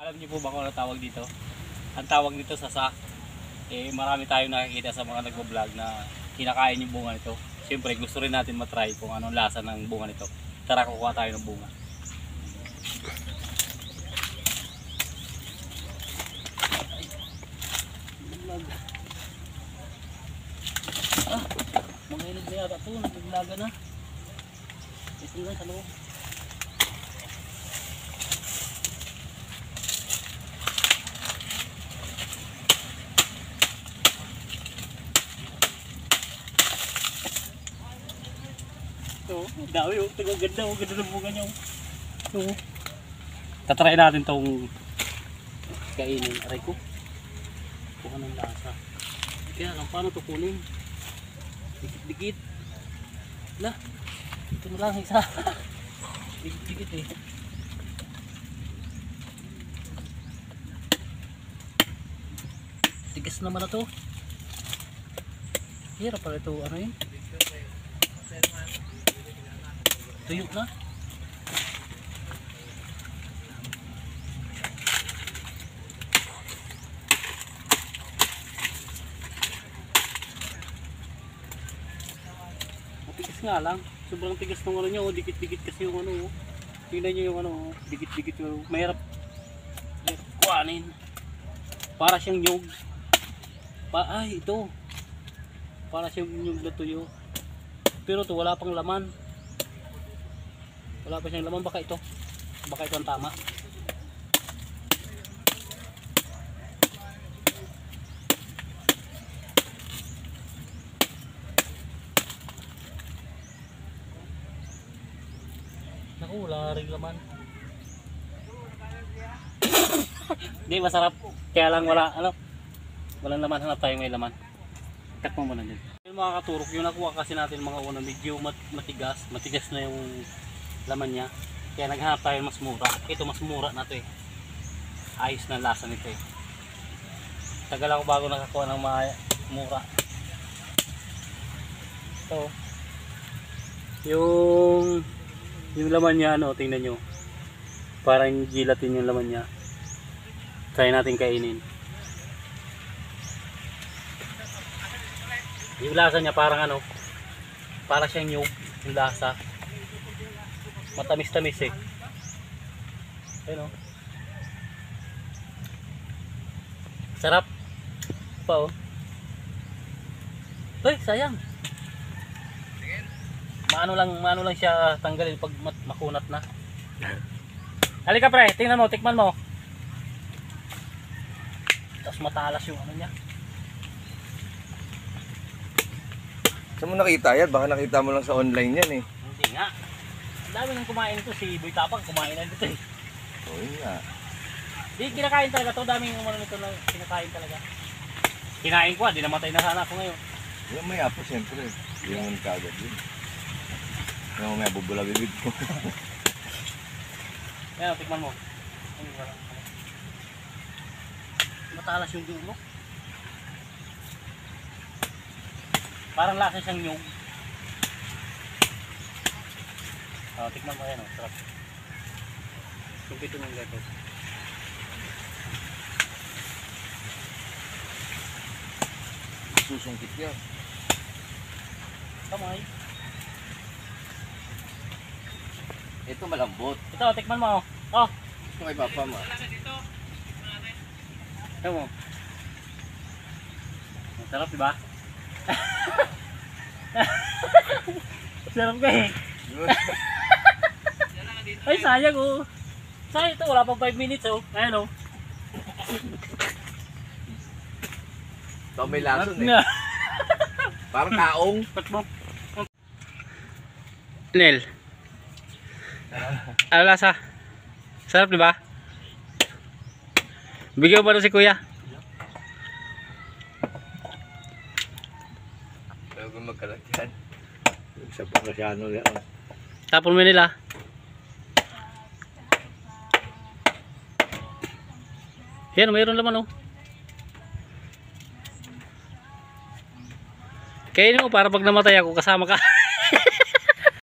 Alam niyo po ba kung ano tawag dito? Ang tawag dito sa marami tayong nakikita sa mga nagbo-vlog na kinakain yung bunga nito. Siyempre gusto rin natin matry kung anong lasa ng bunga nito. Tara, kukuha tayo ng bunga. Mga ilig na yata ito, naglaga na. Ito na sa loob. Ito, dami yung ganda ng bunga niya. Ito. Tatry natin itong kainin. Aray ko. Kuha ng lasa. Kaya lang, paano ito kunin? Dikit-dikit. Lah, ito na lang isa. Dikit-dikit eh. Tigas naman na ito. Hirap pala ito, ano yun? Tuyo na. Matigas nga lang. Sobrang tigas ng ano nyo. Dikit-dikit kasi yung ano. Tingnan nyo yung ano. Dikit-dikit yung mahirap kuhanin. Para siyang nyug. Ay, ito. Para siyang nyug na tuyo. Pero ito wala pang laman. Wala pa siyang laman. Baka ito ang tama. Naku, wala rin laman. Hindi, masarap. Kaya lang walang laman. Hanap tayo may laman. Takmo mo na din. Yung mga katurok, yung nakuha kasi natin mga una, medyo matigas. Matigas na yung laman niya. Kaya naghanap tayo mas mura. Ito mas mura na ito eh. Ayos na lasa nito eh. Tagal ako bago nakakuha ng mga mura. Ito. Yung laman niya, ano, tingnan nyo. Parang gelatin yung laman niya. Try natin kainin. Yung lasa niya parang ano, para siyang yung lasa. Matamis-tamis eh. Ayun oh. Sarap pa oh. Hoy, sayang. Maano lang siya tanggalin pag makunat na. Halika pre, tingnan mo, tikman mo. Tapos matalas yung ano niya. Saan mo nakita yan? Baka nakita mo lang sa online yan eh. Hindi nga. Ang dami nang kumain ito. Si Boy Tapang kumain na dito eh. Oo nga. Di, kinakain talaga ito. Daming umano nito na kinakain talaga. Kinain ko di namatay na sana ako ngayon. Yung may apo siyempre. Yung kagad yun. Yung may bubula bibig ko. Ayan, tikman mo. Matalas yung dulo. Parang lasa siyang nyug. Tikman mo yan, sarap. Sumpito ng gato. Susungkit yan. Kamay. Ito malambot. Ito, tikman mo. Oh. Ito kay papa mo. Ito mo. Sarap diba? Sarap ka eh. Ay sayang oh. Sayang ito, wala pang 5 minutes oh. Ayan oh. Ito may lason eh. Parang kaong. Nel. Ano lasa? Sarap diba? Bigyan mo ba si kuya? Bago magkalat yan. Sa pagkasyano yan. Tapon mo nila. Yan, mayroon laman oh. Kainin mo para pag namatay ako kasama ka.